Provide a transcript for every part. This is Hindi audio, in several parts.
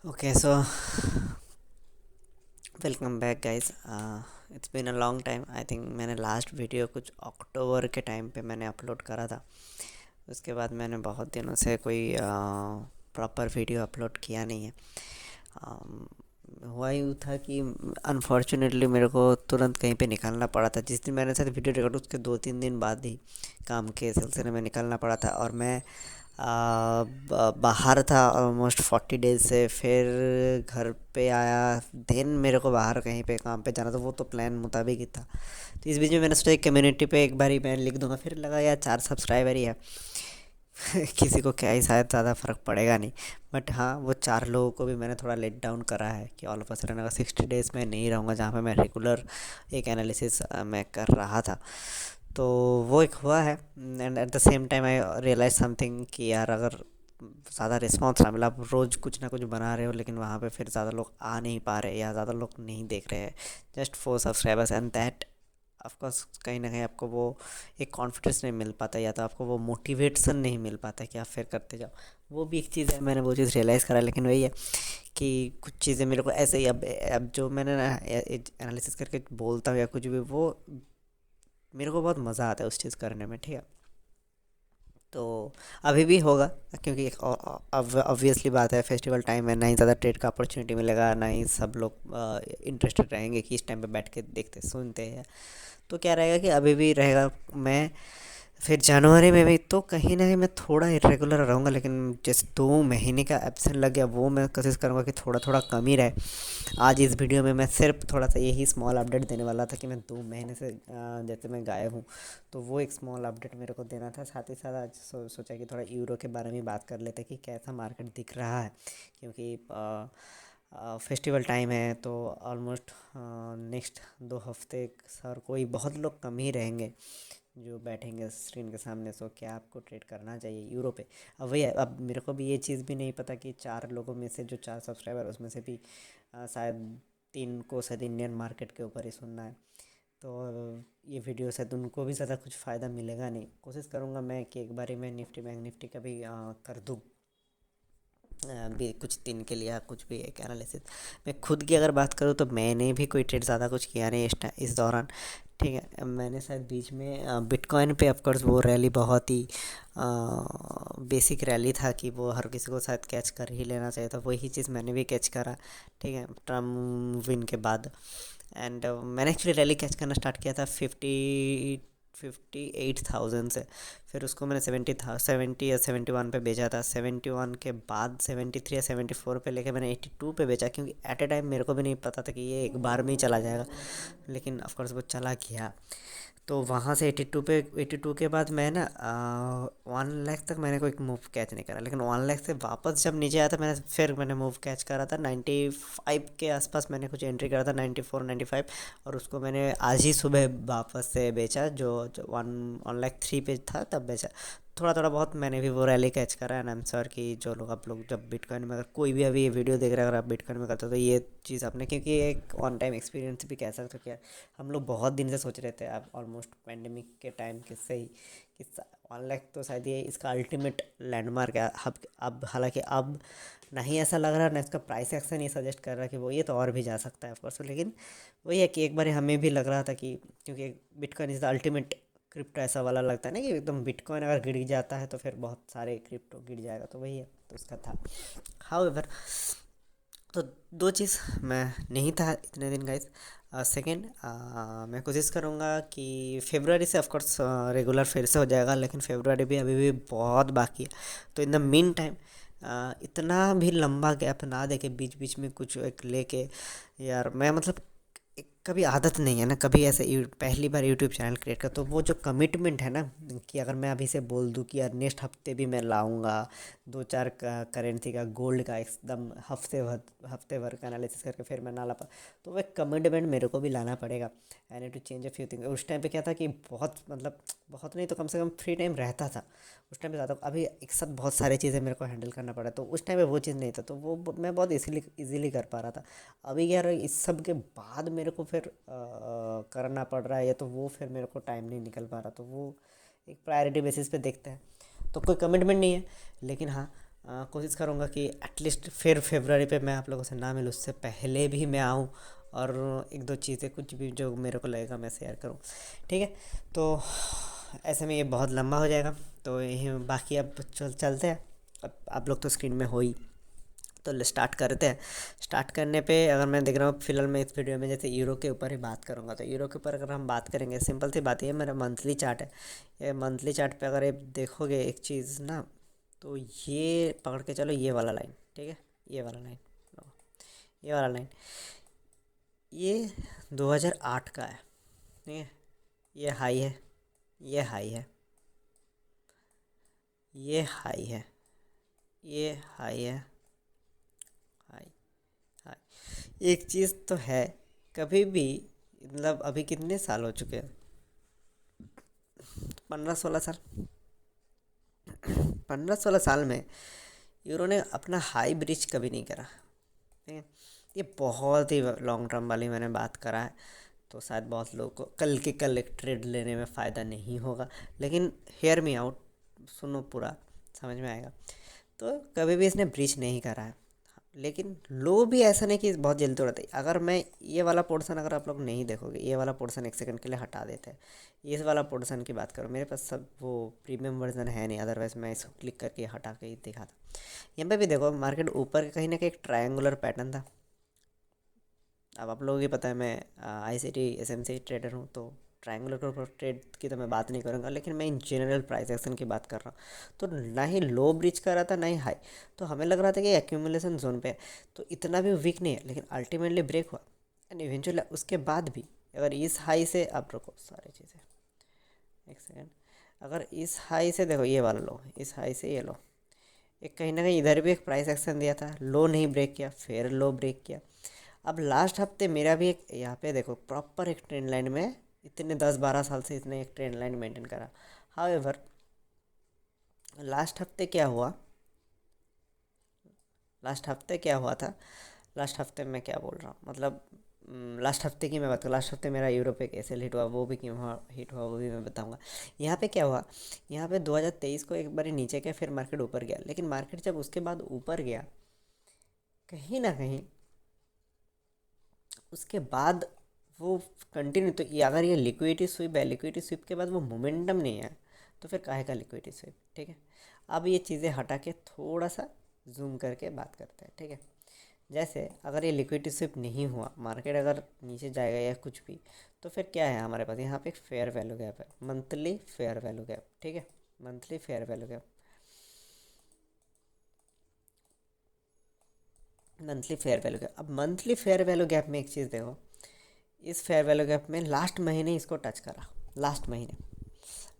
Okay, so welcome back guys. It's been a long time. I think मैंने लास्ट वीडियो कुछ अक्टूबर के टाइम पे मैंने अपलोड करा था। उसके बाद मैंने बहुत दिनों से कोई प्रॉपर वीडियो अपलोड किया नहीं है। अम, हुआ यूँ था कि अनफॉर्चुनेटली मेरे को तुरंत कहीं पे निकलना पड़ा था। जिस दिन मैंने साथ वीडियो रिकॉर्ड उसके 2-3 दिन बाद ही काम के सिलसिले में निकलना पड़ा था, और मैं बाहर था ऑलमोस्ट 40 डेज से। फिर घर पे आया, देन मेरे को बाहर कहीं पे काम पे जाना था, वो तो प्लान मुताबिक ही था। तो इस बीच में मैंने सोचा कम्युनिटी पे एक बार ही मैं लिख दूंगा, फिर लगा यार 4 सब्सक्राइबर ही है। किसी को क्या ही, शायद ज़्यादा फ़र्क पड़ेगा नहीं। बट हाँ, वो 4 लोगों को भी मैंने थोड़ा लेट डाउन करा है कि ऑल ऑफ अ सडन अगर 60 डेज़ में नहीं रहूँगा जहाँ पे मैं रेगुलर एक एनालिसिस मैं कर रहा था। तो वो एक हुआ है। And at the same time I realize something कि यार अगर ज़्यादा रिस्पॉन्स ना मिला, आप रोज़ कुछ ना कुछ बना रहे हो लेकिन वहाँ पे फिर ज़्यादा लोग आ नहीं पा रहे या ज़्यादा लोग नहीं देख रहे हैं, just 4 subscribers, and that of course कहीं ना कहीं आपको वो एक कॉन्फिडेंस नहीं मिल पाता, या तो आपको वो मोटिवेशन नहीं मिल पाता कि आप फिर करते जाओ। वो भी एक चीज़ है, मैंने वो चीज़ रियलाइज़ करा। लेकिन वही है कि कुछ चीज़ें मेरे को ऐसे ही अब जो मैंने ना एनालिसिस करके बोलता हूँ या कुछ भी, वो मेरे को बहुत मज़ा आता है उस चीज़ करने में, ठीक है। तो अभी भी होगा, क्योंकि एक ऑब्वियसली बात है, फेस्टिवल टाइम है, ना ही ज़्यादा ट्रेड का अपॉर्चुनिटी मिलेगा, ना ही सब लोग इंटरेस्टेड रहेंगे कि इस टाइम पे बैठ के देखते सुनते हैं। तो क्या रहेगा कि अभी भी रहेगा। मैं फिर जनवरी में भी तो कहीं ना कहीं मैं थोड़ा इरेगुलर रहूँगा, लेकिन जैसे 2 महीने का एब्सेंट लग गया, वो मैं कोशिश करूँगा कि थोड़ा थोड़ा कम ही रहे। आज इस वीडियो में मैं सिर्फ थोड़ा सा यही स्मॉल अपडेट देने वाला था कि मैं 2 महीने से जैसे मैं गायब हूँ। तो वो एक स्मॉल अपडेट मेरे को देना था। साथ ही साथ आज सोचा कि थोड़ा यूरो के बारे में बात कर लेते कि कैसा मार्केट दिख रहा है, क्योंकि फेस्टिवल टाइम है। तो ऑलमोस्ट नेक्स्ट 2 हफ्ते सर कोई बहुत लोग कम ही रहेंगे जो बैठेंगे स्क्रीन के सामने। सो क्या आपको ट्रेड करना चाहिए यूरो पे? अब वही है, अब मेरे को भी ये चीज़ भी नहीं पता कि 4 लोगों में से जो 4 सब्सक्राइबर, उसमें से भी शायद 3 को शायद इंडियन मार्केट के ऊपर ही सुनना है। तो ये वीडियो शायद उनको भी ज़्यादा कुछ फ़ायदा मिलेगा नहीं। कोशिश करूँगा मैं कि एक बारी मैं निफ्टी बैंक निफ्टी का भी कर दूँ भी कुछ दिन के लिए, या कुछ भी एक एनालिसिस। मैं खुद की अगर बात करूँ तो मैंने भी कोई ट्रेड ज़्यादा कुछ किया नहीं इस दौरान, ठीक है। मैंने शायद बीच में बिटकॉइन पे ऑफकोर्स वो रैली बहुत ही बेसिक रैली था कि वो हर किसी को शायद कैच कर ही लेना चाहिए था, वही चीज़ मैंने भी कैच करा, ठीक है, ट्रम्प विन के बाद। एंड मैंने एक्चुअली रैली कैच करना स्टार्ट किया था 58,000 से। फिर उसको मैंने 70 या 71 पे बेचा था। 71 के बाद 73 या 74 पे लेके मैंने 82 पे बेचा, क्योंकि एट ए टाइम मेरे को भी नहीं पता था कि ये एक बार में ही चला जाएगा, लेकिन ऑफकोर्स वो चला गया। तो वहाँ से 82 पे, 82 के बाद मैं ना 1 लाख तक मैंने कोई मूव कैच नहीं करा, लेकिन 1 लाख से वापस जब नीचे आया था मैंने मूव कैच करा था 95 के आसपास। मैंने कुछ एंट्री करा था 94 95, और उसको मैंने आज ही सुबह वापस से बेचा, जो 1 1 लाख 3 पे था तब बेचा। थोड़ा थोड़ा बहुत मैंने भी वो रैली कैच करा। एंड आई एम श्योर कि जो लोग, आप लोग जब बिटकॉइन में, अगर कोई भी अभी ये वीडियो देख रहा है, अगर आप बिटकॉइन में करते हो तो ये चीज़ आपने, क्योंकि ये एक ऑन टाइम एक्सपीरियंस भी कह सकते हो कि हम लोग बहुत दिन से सोच रहे थे, आप ऑलमोस्ट पैंडमिक के टाइम के से ही, कि 1 लाख तो शायद ये इसका अल्टीमेट लैंडमार्क है। अब हालांकि अब नहीं ऐसा लग रहा, ना इसका प्राइस एक्शन ये सजेस्ट कर रहा कि वो ये तो और भी जा सकता है ऑफकोर्स। लेकिन वही है कि एक बार हमें भी लग रहा था कि, क्योंकि bitcoin is the ultimate crypto, ऐसा वाला लगता है ना कि एकदम बिटकॉइन अगर गिर जाता है तो फिर बहुत सारे क्रिप्टो गिर जाएगा, तो वही है, तो उसका था। हाउएवर, तो दो चीज़ मैं नहीं था इतने दिन गाइस। सेकंड, मैं कोशिश करूँगा कि फेब्रुआरी से ऑफकोर्स रेगुलर फिर से हो जाएगा, लेकिन फेब्रुआरी भी अभी भी बहुत बाकी है। तो इन द मीन टाइम इतना भी लंबा गैप ना दे के बीच बीच में कुछ एक लेके, यार मैं मतलब कभी आदत नहीं है ना, कभी ऐसे पहली बार यूट्यूब चैनल क्रिएट कर, तो वो जो कमिटमेंट है ना, कि अगर मैं अभी से बोल दूँ कि यार नेक्स्ट हफ्ते भी मैं लाऊंगा 2-4 का करेंसी का गोल्ड का एकदम हफ्ते भर का एनालिसिस करके, फिर मैं ना ला पा, तो वो एक कमिटमेंट मेरे को भी लाना पड़ेगा। I need to change a few thing. उस टाइम पे क्या था कि बहुत, मतलब बहुत नहीं तो कम से कम फ्री टाइम रहता था उस टाइम पे ज़्यादा। अभी एक साथ बहुत सारी चीज़ें मेरे को हैंडल करना पड़ा, तो उस टाइम पे वो चीज़ नहीं था, तो वो मैं बहुत इजीली कर पा रहा था। अभी यार इस सब के बाद मेरे को फिर करना पड़ रहा है ये, तो वो फिर मेरे को टाइम नहीं निकल पा रहा, तो वो एक प्रायोरिटी बेसिस पे देखते हैं। तो कोई कमिटमेंट नहीं है, लेकिन हाँ, कोशिश करूँगा कि एटलीस्ट फिर फरवरी पे मैं आप लोगों से ना मिलूँ, उससे पहले भी मैं आऊँ और एक दो चीज़ें कुछ भी जो मेरे को लगेगा मैं शेयर करूँ। ठीक है। तो ऐसे में ये बहुत लंबा हो जाएगा, तो यही बाकी अब चलते हैं। अब आप लोग तो स्क्रीन में हो ही, तो स्टार्ट करते हैं। स्टार्ट करने पे अगर मैं देख रहा हूँ फिलहाल मैं इस वीडियो में जैसे यूरो के ऊपर ही बात करूँगा, तो यूरो के ऊपर अगर हम बात करेंगे, सिंपल सी बात, ये मेरा मंथली चार्ट है। ये मंथली चार्ट पे अगर ये देखोगे एक चीज़ ना, तो ये पकड़ के चलो, ये वाला लाइन, ठीक है, ये वाला लाइन, ये वाला लाइन, ये 2008 का है। ठीक है, ये हाई है, ये हाई है, ये हाई है, ये हाई है, हाई, हाई। एक चीज़ तो है, कभी भी, मतलब अभी कितने साल हो चुके हैं, 15-16 साल, 15-16 साल में यूरो ने अपना हाई ब्रीच कभी नहीं करा। ठीक है, ये बहुत ही लॉन्ग टर्म वाली मैंने बात करा है, तो शायद बहुत लोगों को कल के कल एक ट्रेड लेने में फ़ायदा नहीं होगा, लेकिन हेयर मी आउट, सुनो पूरा, समझ में आएगा। तो कभी भी इसने ब्रीच नहीं करा है, लेकिन लो भी ऐसा नहीं कि बहुत जल्दी तोड़ते। अगर मैं ये वाला पोर्शन, अगर आप लोग नहीं देखोगे, ये वाला पोर्शन एक सेकंड के लिए हटा देते हैं, इस वाला पोर्शन की बात करो, मेरे पास सब वो प्रीमियम वर्जन है नहीं, अदरवाइज़ मैं इसको क्लिक करके हटा के ही दिखा था। यहाँ पे भी देखो, मार्केट ऊपर कहीं ना कहीं एक ट्रायंगुलर पैटर्न था। अब आप लोगों को पता है मैं ICT SMC ट्रेडर हूँ, तो ट्रायंगुलर के ऊपर ट्रेड की तो मैं बात नहीं करूँगा, लेकिन मैं इन जनरल प्राइस एक्शन की बात कर रहा हूँ। तो ना ही लो ब्रिज कर रहा था, ना ही हाई, तो हमें लग रहा था कि एक्यूमुलेशन जोन पे है, तो इतना भी वीक नहीं है, लेकिन अल्टीमेटली ब्रेक हुआ। एंड इवेंचुअली उसके बाद भी अगर इस हाई से, आप रुको सारी चीज़ें एक सेकेंड, अगर इस हाई से देखो, ये वाला लो, इस हाई से ये लो, एक कहीं ना कहीं इधर भी एक प्राइस एक्शन दिया था, लो नहीं ब्रेक किया, फिर लो ब्रेक किया। अब लास्ट हफ्ते मेरा भी एक, यहाँ पे देखो प्रॉपर एक ट्रेंड लाइन में, इतने 10-12 साल से इसने एक ट्रेंड लाइन मेंटेन करा। हाउएवर लास्ट हफ्ते क्या हुआ, लास्ट हफ्ते क्या हुआ था, लास्ट हफ्ते मैं क्या बोल रहा हूँ, मतलब लास्ट हफ्ते की मैं बात करूँ, लास्ट हफ्ते मेरा यूरोप एक ऐसे हिट हुआ, वो भी क्यों हुआ, हिट हुआ वो भी मैं बताऊंगा। यहाँ पे क्या हुआ, यहाँ पे 2023 को एक बार नीचे गया, फिर मार्केट ऊपर गया, लेकिन मार्केट जब उसके बाद ऊपर गया, कहीं ना कहीं उसके बाद वो कंटिन्यू, तो ये अगर ये लिक्विडिटी स्विप है, लिक्विडिटी स्विप के बाद वो मोमेंटम नहीं है, तो फिर काहे का लिक्विडिटी स्विप। ठीक है, अब ये चीज़ें हटा के थोड़ा सा जूम करके बात करते हैं। ठीक है, जैसे अगर ये लिक्विडिटी स्विप नहीं हुआ, मार्केट अगर नीचे जाएगा या कुछ भी, तो फिर क्या है हमारे पास, यहाँ पे एक फेयर वैल्यू गैप है, मंथली फेयर वैल्यू गैप। ठीक है, monthly fair value gap, monthly fair value gap. अब मंथली फेयर वैल्यू गैप में एक चीज़ देखो, इस फेयर वैल्यू गैप में लास्ट महीने इसको टच करा, लास्ट महीने,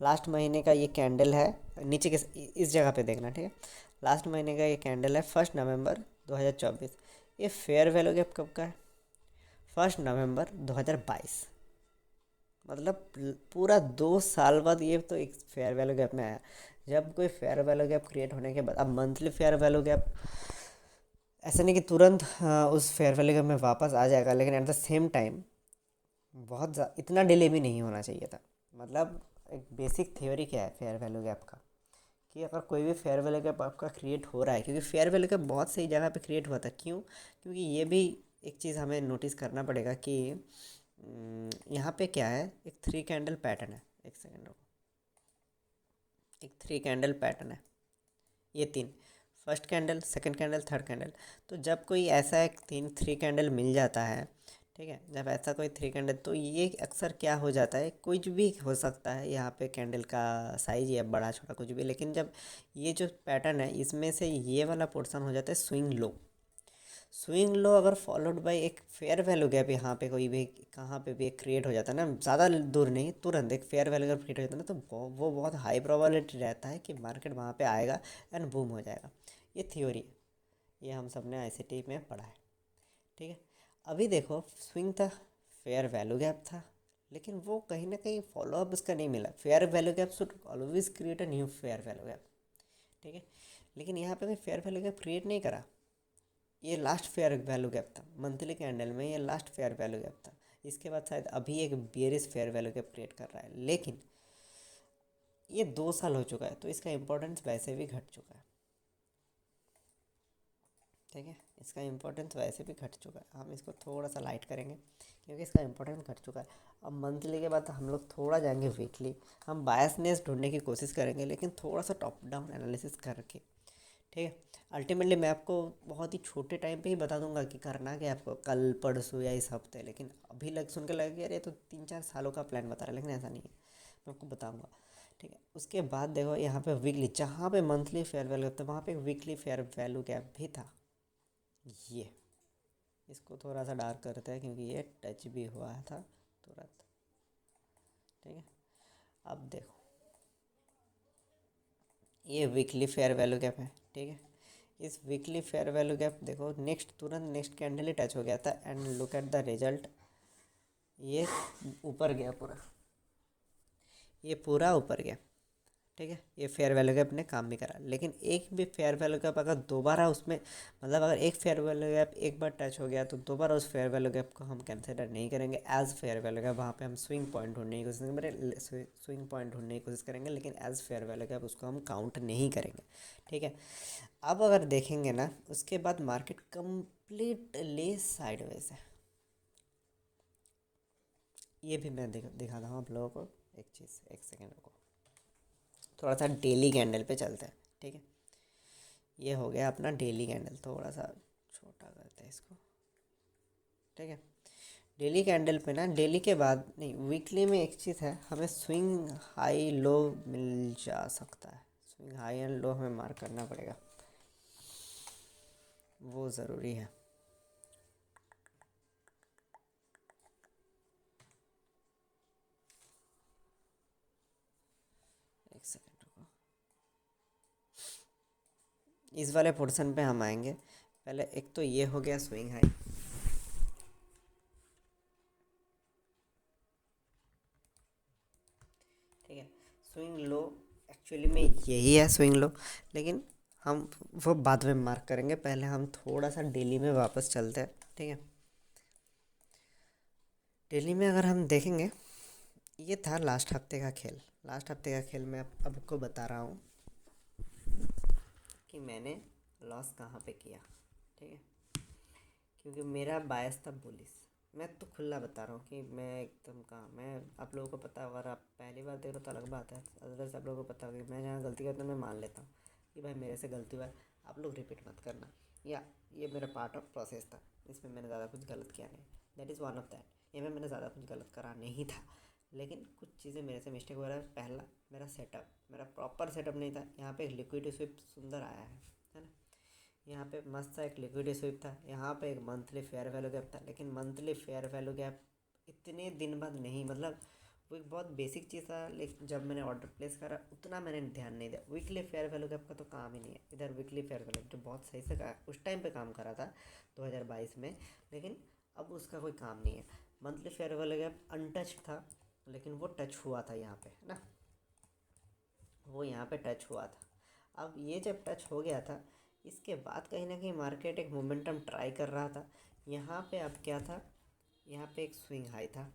लास्ट महीने का ये कैंडल है, नीचे के इस जगह पे देखना। ठीक है, लास्ट महीने का ये कैंडल है 1 नवंबर 2024। ये फेयर वैल्यू गैप कब का है, 1 नवंबर 2022, मतलब पूरा 2 साल बाद ये तो एक फेयर वैल्यू गैप में आया। जब कोई फेयर वैल्यू गैप क्रिएट होने के बाद, अब मंथली फेयर वैल्यू गैप ऐसा नहीं कि तुरंत उस फेयर वैल्यू गैप में वापस आ जाएगा, लेकिन एट द सेम टाइम बहुत इतना डिले भी नहीं होना चाहिए था। मतलब एक बेसिक थ्योरी क्या है फेयर वैल्यू गैप का, कि अगर कोई भी फेयर वैल्यू गैप आपका क्रिएट हो रहा है, क्योंकि फेयर वैल्यू गैप बहुत सही जगह पे क्रिएट हुआ था, क्यों, क्योंकि ये भी एक चीज़ हमें नोटिस करना पड़ेगा कि यहाँ पे क्या है, एक 3 कैंडल पैटर्न है, एक सेकेंड रुको, एक 3 कैंडल पैटर्न है, ये तीन, first candle, second candle, third candle. तो जब कोई ऐसा एक 3 कैंडल मिल जाता है, ठीक है, जब ऐसा कोई 3 कैंडल, तो ये अक्सर क्या हो जाता है, कुछ भी हो सकता है यहाँ पे कैंडल का साइज या बड़ा छोटा कुछ भी, लेकिन जब ये जो पैटर्न है, इसमें से ये वाला पोर्शन हो जाता है स्विंग लो। स्विंग लो अगर फॉलोड बाय एक फेयर वैल्यू गैप, यहाँ पे कोई भी कहाँ पे भी एक क्रिएट हो जाता है ना, ज़्यादा दूर नहीं, तुरंत एक फेयर वैल्यू गैप क्रिएट हो जाता है ना, तो वो बहुत हाई प्रोबेबिलिटी रहता है कि मार्केट वहाँ पे आएगा एंड बूम हो जाएगा। ये थ्योरी है, ये हम सब ने ICT में पढ़ा है। ठीक है, अभी देखो स्विंग था, फेयर वैल्यू गैप था, लेकिन वो कहीं ना कहीं फॉलोअप उसका नहीं मिला। Fair value gap should always create a new fair value gap. ठीक है, लेकिन यहाँ पे कोई फेयर वैल्यू गैप क्रिएट नहीं करा, ये लास्ट फेयर वैल्यू गैप था मंथली कैंडल में, ये लास्ट फेयर वैल्यू गैप था। इसके बाद शायद अभी एक bearish fair value gap create कर रहा है, लेकिन ये 2 साल हो चुका है, तो इसका इंपॉर्टेंस वैसे भी घट चुका है। ठीक है। इसका इम्पोर्टेंस वैसे भी घट चुका है, हम इसको थोड़ा सा लाइट करेंगे क्योंकि इसका इम्पोर्टेंस घट चुका है। अब मंथली के बाद हम लोग थोड़ा जाएंगे वीकली, हम बायसनेस ढूंढने की कोशिश करेंगे लेकिन थोड़ा सा टॉप डाउन एनालिसिस करके। ठीक है। अल्टीमेटली मैं आपको बहुत ही छोटे टाइम पे ही बता दूंगा कि करना क्या है आपको, कल परसों या इस हफ्ते, लेकिन अभी लग सुन के लगे कि अरे ये तो 3-4 सालों का प्लान बता रहा है, लेकिन ऐसा नहीं है, मैं आपको बताऊंगा। ठीक है। उसके बाद देखो यहाँ पे वीकली, जहाँ पे मंथली फेयर वैल्यू होता है वहाँ पे वीकली फेयर वैल्यू गैप भी था। ये इसको थोड़ा सा डार्क करते हैं क्योंकि ये टच भी हुआ था तुरंत। ठीक है। अब देखो ये वीकली फेयर वैल्यू गैप है। ठीक है। इस वीकली फेयर वैल्यू गैप देखो नेक्स्ट, तुरंत नेक्स्ट कैंडल ही टच हो गया था and look at the result. ये ऊपर गया पूरा, ये पूरा ऊपर गया। ठीक है। ये फेयर वैल्यू गैप ने काम भी करा, लेकिन एक भी फेयर वैल्यू गैप अगर दोबारा उसमें, मतलब अगर एक फेयर वैल्यू गैप एक बार टच हो गया तो दोबारा उस फेयर वैल्यू गैप को हम कंसिडर नहीं करेंगे एज फेयर वैल्यू गैप। वहाँ पे हम स्विंग पॉइंट ढूंढने की कोशिश करेंगे, स्विंग पॉइंट ढूंढने की कोशिश करेंगे, लेकिन एज फेयर वैल्यू गैप उसको हम काउंट नहीं करेंगे। ठीक है। अब अगर देखेंगे ना, उसके बाद मार्केट कंप्लीटली साइडवेज है। ये भी मैं दिखाता हूँ आप लोगों को एक चीज़, एक सेकेंड को थोड़ा सा डेली कैंडल पे चलते हैं। ठीक है। ये हो गया अपना डेली कैंडल, थोड़ा सा छोटा करते हैं इसको। ठीक है। डेली कैंडल पे ना, डेली के बाद नहीं, वीकली में एक चीज़ है, हमें स्विंग हाई लो मिल जा सकता है। स्विंग हाई एंड लो हमें मार्क करना पड़ेगा, वो ज़रूरी है। एक सेकेंड रुको, इस वाले पोर्शन पे हम आएंगे। पहले एक तो ये हो गया स्विंग हाई। ठीक है। स्विंग लो एक्चुअली में यही है स्विंग लो, लेकिन हम वो बाद में मार्क करेंगे, पहले हम थोड़ा सा डेली में वापस चलते हैं। ठीक है। डेली में अगर हम देखेंगे, ये था लास्ट हफ्ते का खेल। लास्ट हफ्ते का खेल मैं अब आपको बता रहा हूँ कि मैंने लॉस कहाँ पे किया। ठीक है। क्योंकि मेरा बायस था बुलिस। मैं तो खुला बता रहा हूँ कि मैं एकदम कहाँ, मैं आप लोगों को पता, अगर आप पहली बार देख रहे हो तो अलग बात है, अदरवाइज़ आप लोगों को पता होगी मैं जहाँ गलती करता हूँ मैं मान लेता हूँ कि भाई मेरे से गलती हुआ है, आप लोग रिपीट मत करना, या ये मेरा पार्ट ऑफ प्रोसेस था, इसमें मैंने ज़्यादा कुछ गलत किया नहीं। That is one of that, ये में मैंने ज़्यादा कुछ गलत करा नहीं था, लेकिन कुछ चीज़ें मेरे से मिस्टेक हो रहा है। पहला, मेरा सेटअप, मेरा प्रॉपर सेटअप नहीं था। यहाँ पे एक लिक्विड स्विप सुंदर आया है ना, यहाँ पे मस्त सा एक लिक्विड स्विप था, यहाँ पे एक मंथली फेयर वैल्यू गैप था, लेकिन मंथली फेयर वैल्यू गैप इतने दिन बाद नहीं, मतलब वो एक बहुत बेसिक चीज़ था, लेकिन जब मैंने ऑर्डर प्लेस करा उतना मैंने ध्यान नहीं दिया। वीकली फेयर वैल्यू गैप का तो काम ही नहीं है इधर। वीकली फेयर वैल्यू जो बहुत सही से उस टाइम पे काम करा था 2022 में, लेकिन अब उसका कोई काम नहीं है। Monthly fair value gap untouch था, लेकिन वो टच हुआ था यहाँ पे ना, वो यहाँ पे टच हुआ था। अब ये जब टच हो गया था, इसके बाद कहीं ना कहीं मार्केट एक मोमेंटम ट्राई कर रहा था। यहाँ पे अब क्या था, यहाँ पे एक स्विंग हाई था।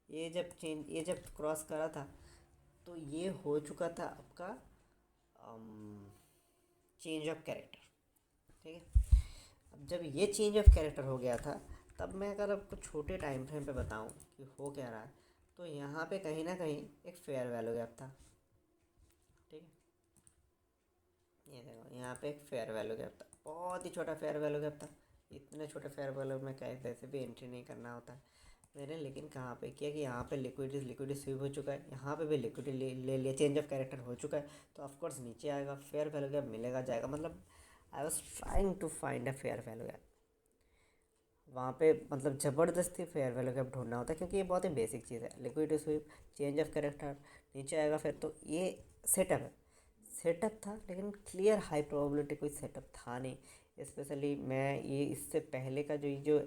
ये जब क्रॉस करा था तो ये हो चुका था आपका चेंज ऑफ कैरेक्टर। ठीक है। अब जब ये चेंज ऑफ कैरेक्टर हो गया था, तब मैं अगर आपको छोटे टाइम फ्रेम पे बताऊं कि हो क्या रहा है, तो यहाँ पे कहीं ना कहीं एक फेयर वैल्यू गैप था। ठीक है। ये देखो यहाँ पे एक फेयर वैल्यू गैप था, बहुत ही छोटा फेयर वैल्यू गैप था। इतने छोटे फेयर वैल्यू में कैसे वैसे भी एंट्री नहीं करना होता है मैंने, लेकिन कहाँ पे किया कि यहाँ पे लिक्विडिटी स्वीप हो चुका है, यहाँ पे भी लिक्विडिटी ले लिया, चेंज ऑफ कैरेक्टर हो चुका है, तो ऑफकोर्स नीचे आएगा, फेयर वैल्यू गैप मिलेगा जाएगा। मतलब I was trying to find a fair value gap वहाँ पे, मतलब ज़बरदस्ती फेयर वैल्यू गैप ढूंढना होता है, क्योंकि ये बहुत ही बेसिक चीज़ है। Liquidity SVEEP, change of character, नीचे आएगा फिर, तो ये सेटअप है। सेटअप था, लेकिन क्लियर हाई प्रोबेबिलिटी कोई सेटअप था नहीं। स्पेशली मैं ये इससे पहले का जो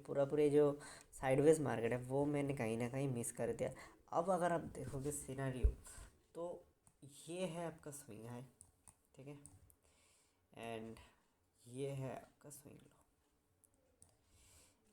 पूरे जो साइडवेज मार्केट है वो मैंने कहीं ना कहीं मिस कर दिया। अब अगर आप देखोगे सिनारियो, तो ये है आपका स्विंग हाई। ठीक है। एंड ये है आपका स्विंग लो।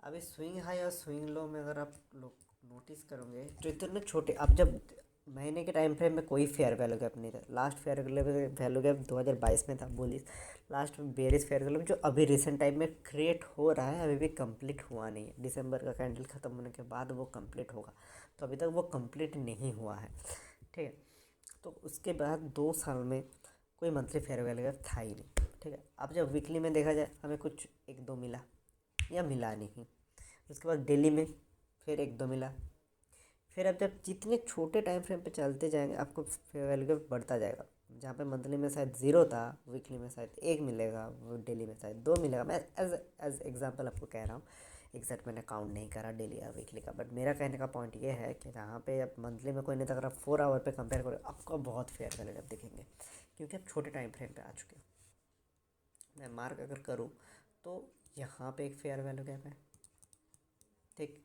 अब इस स्विंग हाई और स्विंग लो में अगर आप लोग नोटिस करोगे, तो इतने छोटे, अब जब महीने के टाइम फ्रेम में कोई फेयर वैल्यू गैप नहीं था। लास्ट फेयर वैल्यू गैप 2022 में था, बोलिए। लास्ट में बेरिस फेयर वैल्यू जो अभी रिसेंट टाइम में क्रिएट हो रहा है, अभी भी कंप्लीट हुआ नहीं है। दिसंबर का कैंडल ख़त्म होने के बाद वो कंप्लीट होगा, तो अभी तक वो कंप्लीट नहीं हुआ है, ठीक है। तो उसके बाद 2 साल में कोई मंथली फेयर वैल्यू गैप था ही नहीं, ठीक है। अब जब वीकली में देखा जाए, हमें कुछ एक दो मिला या मिला नहीं। उसके बाद डेली में फिर एक दो मिला। फिर अब जब जितने छोटे टाइम फ्रेम पे चलते जाएंगे, आपको फेयर वैल्यू गैप बढ़ता जाएगा। जहाँ पे मंथली में शायद 0 था, वीकली में शायद 1 मिलेगा, वो डेली में शायद 2 मिलेगा। मैं एज एग्जांपल आपको कह रहा हूँ, एग्जैक्ट मैंने काउंट नहीं करा डेली या वीकली का। बट मेरा कहने का पॉइंट ये है कि जहाँ पे अब मंथली में कोई नहीं था, अगर आप 4 आवर पे कंपेयर करो, आपको बहुत फेयर वैल्यू गैप दिखेंगे, क्योंकि आप छोटे टाइम फ्रेम पे आ चुके हो। मैं मार्क अगर करूँ तो यहाँ पे एक फेयर वैल्यू गैप है, ठीक।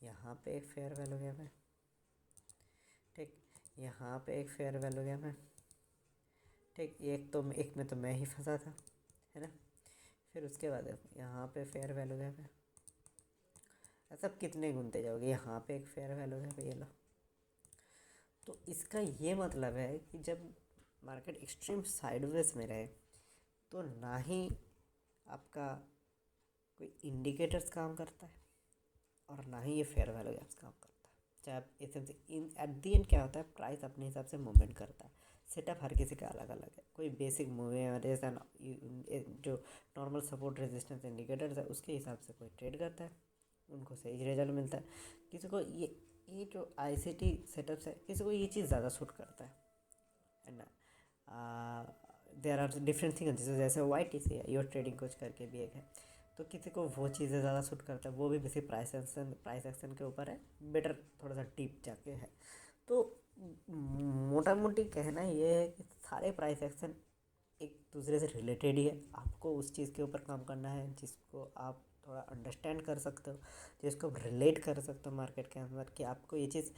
यहाँ पे एक फेयर वैल्यू गैप है, ठीक। यहाँ पे एक फेयर वैल्यू गैप है, ठीक। एक में तो मैं ही फंसा था, है ना। फिर उसके बाद यहाँ पे फेयर वैल्यू गैप है। ऐसा आप कितने गुनते जाओगे, यहाँ पे एक फेयर वैल्यू गैप है, ये लो। तो इसका ये मतलब है कि जब मार्केट एक्सट्रीम साइडवेज में रहे, तो ना ही आपका कोई इंडिकेटर्स काम करता है, और ना ही ये फेयर वैल्यू गैप्स काम करता है। चाहे आप S in at the and क्या होता है, प्राइस अपने हिसाब से मूवमेंट करता है। सेटअप हर किसी का अलग अलग है। कोई बेसिक मूवमेंट जो नॉर्मल सपोर्ट रेजिस्टेंस इंडिकेटर्स है, उसके हिसाब से कोई ट्रेड करता है, उनको सही रिजल्ट मिलता है। किसी को ये जो ICT सेटअप्स है, किसी को ये चीज़ ज़्यादा सूट करता है ना। देयर आर डिफरेंट थिंग्स, जैसे YTC है, योर ट्रेडिंग कोच करके भी एक है। तो किसी को वो चीज़ें ज़्यादा सूट करता है, वो भी बेसिक प्राइस एक्शन के ऊपर है, बेटर थोड़ा सा डीप जाके है। तो मोटा मोटी कहना ये है कि सारे प्राइस एक्शन एक दूसरे से रिलेटेड ही है। आपको उस चीज़ के ऊपर काम करना है जिसको आप थोड़ा अंडरस्टैंड कर सकते हो, जिसको आप रिलेट कर सकते हो मार्केट के अंदर, कि आपको ये चीज़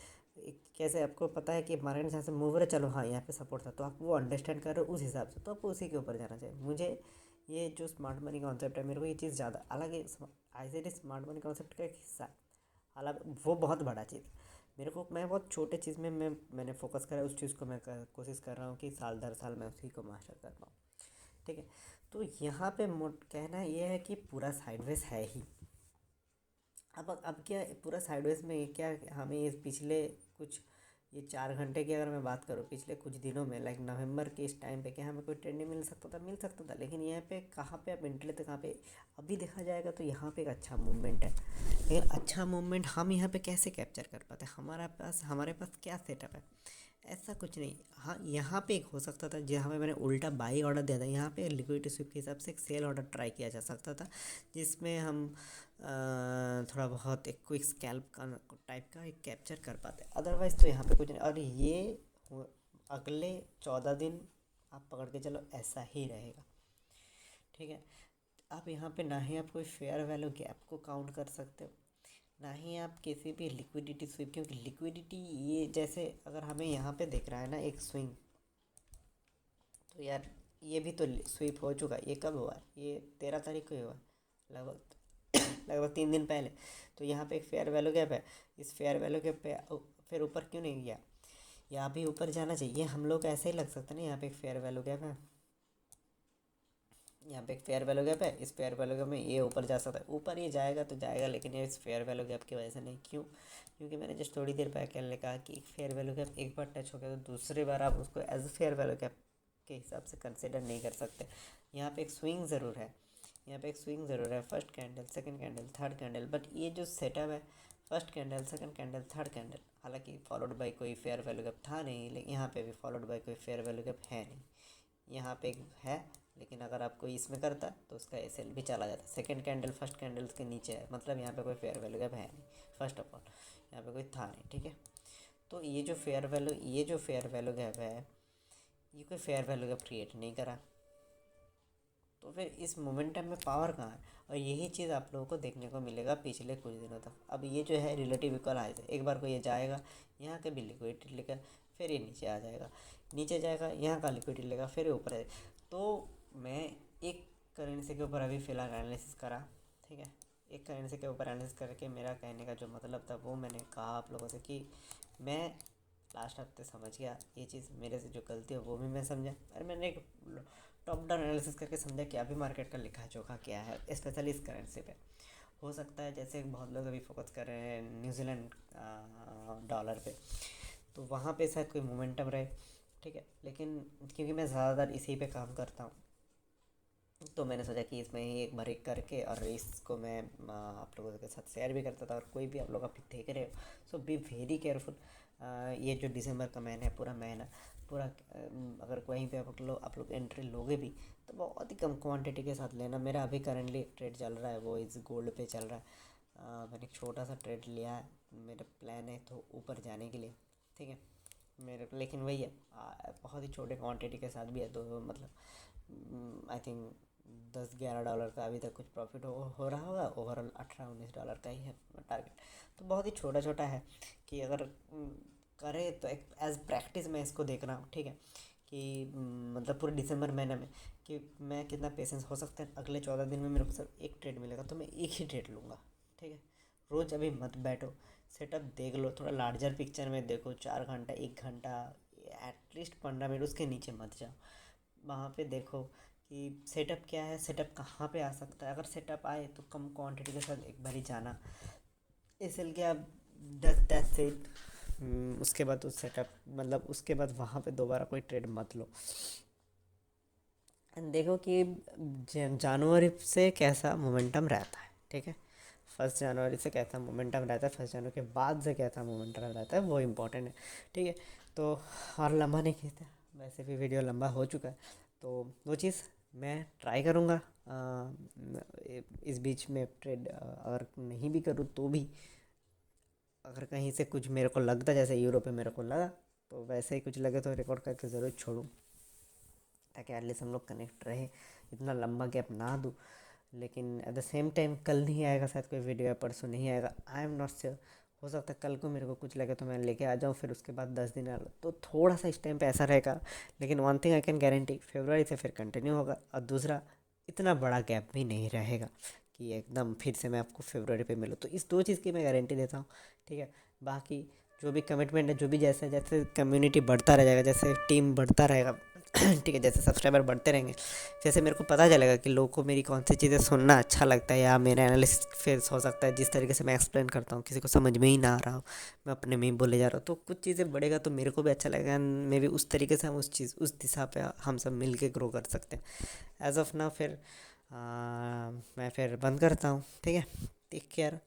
कैसे, आपको पता है कि मार्केट जहाँ से मूव हो रहा है, चलो हाँ यहाँ पे सपोर्ट था, तो आप वो अंडरस्टैंड कर रहे हो उस हिसाब से, तो आपको उसी के ऊपर जाना चाहिए। मुझे ये जो स्मार्ट मनी कॉन्सेप्ट है, मेरे को ये चीज़ ज़्यादा, हालांकि ICT स्मार्ट मनी कॉन्सेप्ट का एक हिस्सा है, हालांकि वो बहुत बड़ा चीज़ है। मेरे को, मैं बहुत छोटे चीज़ में मैंने फोकस करा, उस चीज़ को मैं कोशिश कर रहा हूँ कि साल दर साल मैं उसी को मास्टर कर पाऊँ, ठीक है। तो यहाँ पे कहना ये है कि पूरा साइडवेज है ही। अब क्या पूरा साइडवेज में क्या, हमें इस पिछले कुछ ये 4 घंटे की अगर मैं बात करूँ, पिछले कुछ दिनों में, लाइक नवंबर के इस टाइम पे, क्या हमें कोई ट्रेंड नहीं मिल सकता था? मिल सकता था, लेकिन यहाँ पे कहाँ पे आप इंटरले तक, कहाँ पे अभी देखा जाएगा तो यहाँ पे एक अच्छा मूवमेंट है। लेकिन अच्छा मूवमेंट हम यहाँ पे कैसे कैप्चर कर पाते हैं? हमारे पास क्या सेटअप है? ऐसा कुछ नहीं। हाँ, यहाँ पे एक हो सकता था जहाँ पे मैंने उल्टा बाई ऑर्डर दिया था, यहाँ पे लिक्विडिटी स्विप के हिसाब से एक सेल ऑर्डर ट्राई किया जा सकता था, जिसमें हम थोड़ा बहुत एक क्विक स्कैल्प का टाइप का एक कैप्चर कर पाते। अदरवाइज़ तो यहाँ पे कुछ नहीं। और ये अगले 14 दिन आप पकड़ के चलो ऐसा ही रहेगा, ठीक है। आप यहाँ पे ना ही आप कोई फेयर वैल्यू गैप को काउंट कर सकते हो, ना ही आप किसी भी लिक्विडिटी स्विप, क्योंकि लिक्विडिटी ये जैसे अगर हमें यहाँ पे दिख रहा है ना एक स्विंग, तो यार ये भी तो स्वीप हो चुका है। ये कब हुआ है? ये 13 तारीख को ही हुआ है, लगभग 3 दिन पहले। तो यहाँ पे एक फेयर वैल्यू गैप है। इस फेयर वैल्यू गैप पे फिर ऊपर क्यों नहीं गया? यहाँ भी ऊपर जाना चाहिए। हम लोग ऐसे ही लग सकता है ना, यहाँ पे एक फेयर वैल्यू गैप है, यहाँ पे एक फेयर वैल्यू गैप है, इस फेयर वैल्यू गैप में ये ऊपर जा सकता है। ऊपर ये जाएगा तो जाएगा, लेकिन ये इस फेयर वैल्यू गैप की वजह से नहीं। क्यों? क्योंकि मैंने जस्ट थोड़ी देर पहले कहा कि एक फेयर वैल्यू गैप एक बार टच हो गया तो दूसरी बार आप उसको एज फेयर वैल्यू गैप के हिसाब से कंसिडर नहीं कर सकते। यहाँ पे एक स्विंग ज़रूर है, यहाँ पे एक स्विंग ज़रूर है, first candle, second candle, third candle. But ये जो सेटअप है, first candle, second candle, third candle, हालांकि फॉलोड बाय कोई फेयर वैल्यू गैप था नहीं, लेकिन यहाँ पे भी फॉलोड बाय कोई फेयर वैल्यू गैप है नहीं। यहाँ पे एक है, लेकिन अगर आप कोई इसमें करता तो उसका एसएल भी चला जाता। सेकंड कैंडल फर्स्ट कैंडल के नीचे है, मतलब यहाँ पे कोई फेयर वैल्यू गैप है नहीं। फर्स्ट ऑफ ऑल यहाँ पे कोई था नहीं, ठीक है। तो ये जो फेयर वैल्यू गैप है, ये कोई फेयर वैल्यू गैप क्रिएट नहीं करा। तो फिर इस मोमेंटम में पावर कहाँ है? और यही चीज़ आप लोगों को देखने को मिलेगा पिछले कुछ दिनों तक। अब ये जो है रिलेटिव इक्वल हाई से एक बार को ये जाएगा, यहाँ के भी लिक्विडिटी लेकर फिर ये नीचे आ जाएगा, नीचे जाएगा, यहाँ का लिक्विडिटी लेगा, फिर ऊपर आएगा। तो मैं एक करेंसी के ऊपर अभी फ़िलहाल एनालिसिस करा, ठीक है। एक करेंसी के ऊपर एनालिसिस करके मेरा कहने का जो मतलब था वो मैंने कहा आप लोगों से कि मैं लास्ट हफ्ते समझ गया ये चीज़, मेरे से जो गलती है वो भी मैं समझा, और मैंने एक टॉप डाउन एनालिसिस करके समझा कि अभी मार्केट का लिखा जोखा क्या है, स्पेशली इस करेंसी पे। हो सकता है जैसे बहुत लोग अभी फोकस कर रहे हैं न्यूजीलैंड डॉलर पे, तो वहाँ पे शायद कोई मोमेंटम रहे, ठीक है। लेकिन क्योंकि मैं ज़्यादातर इसी पे काम करता हूँ, तो मैंने सोचा कि इसमें ही एक बार एक करके, और इसको मैं आप लोगों के साथ शेयर भी करता था। और कोई भी आप लोग अभी देख रहे हो, सो बी वेरी केयरफुल। ये जो दिसंबर का महीना है, पूरा महीना पूरा, अगर कहीं पे आप लोग एंट्री लोगे भी, तो बहुत ही कम क्वांटिटी के साथ लेना। मेरा अभी करंटली ट्रेड चल रहा है, वो इस गोल्ड पे चल रहा है। मैंने एक छोटा सा ट्रेड लिया है, मेरा प्लान है तो ऊपर जाने के लिए, ठीक है। मेरे लेकिन वही है, बहुत ही छोटे क्वांटिटी के साथ भी है, तो मतलब आई थिंक $10-11 का अभी तक कुछ प्रॉफिट हो रहा होगा। ओवरऑल $18-19 का ही है टारगेट। तो बहुत ही छोटा छोटा है कि अगर करे तो एक एज प्रैक्टिस मैं इसको देख रहा हूँ, ठीक है। कि मतलब पूरे दिसंबर महीने में कि मैं कितना पेशेंस हो सकता है, अगले 14 दिन में मेरे को सिर्फ एक ट्रेड मिलेगा तो मैं एक ही ट्रेड लूँगा, ठीक है। रोज़ अभी मत बैठो, सेटअप देख लो, थोड़ा लार्जर पिक्चर में देखो। 4 घंटा, 1 घंटा, एटलीस्ट 15 मिनट उसके नीचे मत जाओ। वहाँ पे देखो कि सेटअप क्या है, सेटअप कहाँ पे आ सकता है। अगर सेटअप आए तो कम क्वांटिटी के साथ एक बार ही जाना, इसलिए कि आप दैट्स इट। उसके बाद उस सेटअप मतलब उसके बाद वहाँ पे दोबारा कोई ट्रेड मत लो। एंड देखो कि जनवरी से कैसा मोमेंटम रहता है, ठीक है। 1 जनवरी से कैसा मोमेंटम रहता है, 1 जनवरी के बाद से कैसा मोमेंटम रहता है, वो इम्पोर्टेंट है, ठीक है। तो और लंबा नहीं खींचते, वैसे भी वीडियो लंबा हो चुका है, तो वो चीज़ मैं ट्राई करूँगा। इस बीच में ट्रेड अगर नहीं भी करूँ तो भी, अगर कहीं से कुछ मेरे को लगता है, जैसे यूरोप में मेरे को लगा, तो वैसे ही कुछ लगे तो रिकॉर्ड करके ज़रूर छोड़ूँ, ताकि एटलीस्ट हम लोग कनेक्ट रहे। इतना लंबा गैप ना दूँ। लेकिन एट द सेम टाइम कल नहीं आएगा शायद कोई वीडियो, या परसों नहीं आएगा, आई एम नॉट श्योर। हो सकता है कल को मेरे को कुछ लगे तो मैं लेके आ जाऊँ, फिर उसके बाद 10 दिन आ, तो थोड़ा सा इस टाइम पे ऐसा रहेगा। लेकिन one thing I can guarantee, फरवरी से फिर कंटिन्यू होगा। और दूसरा, इतना बड़ा गैप भी नहीं रहेगा कि एकदम फिर से मैं आपको फरवरी पे मिलूँ। तो इस दो चीज़ की मैं गारंटी देता हूँ, ठीक है। बाकी जो भी कमिटमेंट है, जो भी जैसे जैसे कम्युनिटी बढ़ता रह जाएगा, जैसे टीम बढ़ता रहेगा ठीक है, जैसे सब्सक्राइबर बढ़ते रहेंगे, जैसे मेरे को पता चलेगा कि लोगों को मेरी कौन सी चीज़ें सुनना अच्छा लगता है, या मेरा एनालिसिस फेस हो सकता है जिस तरीके से मैं एक्सप्लेन करता हूँ किसी को समझ में ही ना आ रहा हो, मैं अपने में ही बोले जा रहा हूँ, तो कुछ चीज़ें बढ़ेगा तो मेरे को भी अच्छा लगेगा। मे भी उस तरीके से हम उस दिशा पे हम सब मिल के ग्रो कर सकते हैं। एज ऑफ नाउ फिर मैं फिर बंद करता हूँ, ठीक है। Take care.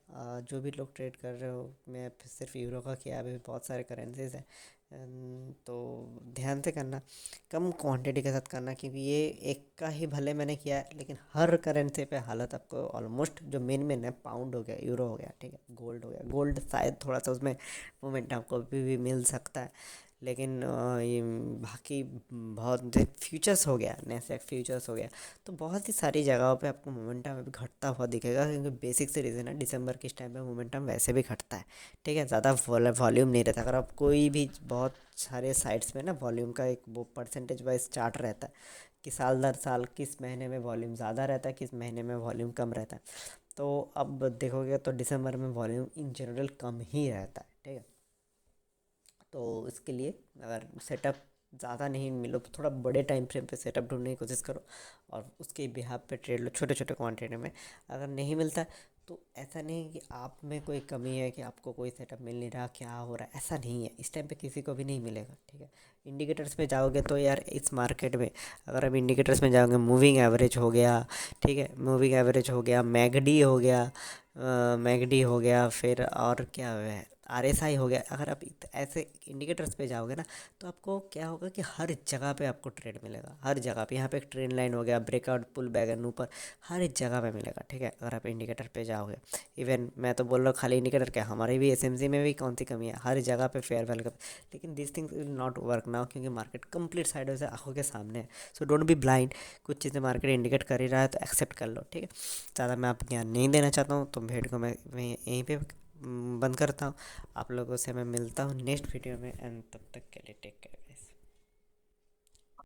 जो भी लोग ट्रेड कर रहे हो, मैं सिर्फ यूरो का किया, अभी बहुत सारे करेंसीज हैं, तो ध्यान से करना, कम क्वांटिटी के साथ करना, क्योंकि ये एक का ही भले मैंने किया है, लेकिन हर करेंसी पे हालत आपको ऑलमोस्ट जो मेन है, पाउंड हो गया, यूरो हो गया, ठीक है, गोल्ड हो गया। गोल्ड शायद थोड़ा सा उसमें मोमेंट आपको अभी भी मिल सकता है, लेकिन ये बाकी बहुत फ्यूचर्स हो गया, नेस्डैक फ्यूचर्स हो गया, तो बहुत ही सारी जगहों पे आपको मोमेंटम अभी घटता हुआ दिखेगा, क्योंकि बेसिक से रीज़न है, दिसंबर के इस टाइम पे मोमेंटम वैसे भी घटता है, ठीक है। ज़्यादा वॉल्यूम नहीं रहता। अगर आप कोई भी बहुत सारे साइट्स में ना वॉल्यूम का एक वो परसेंटेज वाइज चार्ट रहता है कि साल दर साल किस महीने में वॉल्यूम ज़्यादा रहता है, किस महीने में वॉल्यूम कम रहता है। तो अब देखोगे तो दिसंबर में वॉल्यूम इन जनरल कम ही रहता है, ठीक है। तो इसके लिए अगर सेटअप ज़्यादा नहीं मिलो तो थोड़ा बड़े टाइम फ्रेम पे सेटअप ढूंढने की कोशिश करो, और उसके बिहाफ पे ट्रेड लो छोटे छोटे क्वांटिटी में। अगर नहीं मिलता तो ऐसा नहीं है कि आप में कोई कमी है, कि आपको कोई सेटअप मिल नहीं रहा, क्या हो रहा है, ऐसा नहीं है। इस टाइम पे किसी को भी नहीं मिलेगा, ठीक है। इंडिकेटर्स पे जाओगे तो यार, इस मार्केट में अगर आप इंडिकेटर्स में जाओगे, मूविंग एवरेज हो गया, ठीक है, मूविंग एवरेज हो गया, मैगडी हो गया, मैगडी हो गया, फिर और क्या है, RSI हो गया। अगर आप ऐसे इंडिकेटर्स पे जाओगे ना, तो आपको क्या होगा कि हर जगह पे आपको ट्रेड मिलेगा, हर जगह पे। यहाँ पे एक ट्रेंड लाइन हो गया, ब्रेकआउट, पुल बैक एंड ऊपर, हर एक जगह पे मिलेगा, ठीक है, अगर आप इंडिकेटर पे जाओगे। इवन मैं तो बोल रहा हूँ खाली इंडिकेटर क्या, हमारे भी SMC में भी कौन सी कमी है, हर जगह पे फेयर वैल्यू का। लेकिन this things will not work now, क्योंकि मार्केट कंप्लीट साइड से आंखों के सामने है। So don't be blind. कुछ चीज़ें मार्केट इंडिकेट कर ही रहा है तो एक्सेप्ट कर लो, ठीक है। ज़्यादा मैं आप ज्ञान नहीं देना चाहता हूँ, तो भेड़ को मैं यहीं पे बंद करता हूँ। आप लोगों से मैं मिलता हूँ नेक्स्ट वीडियो में, एंड तब तक के लिए टेक केयर।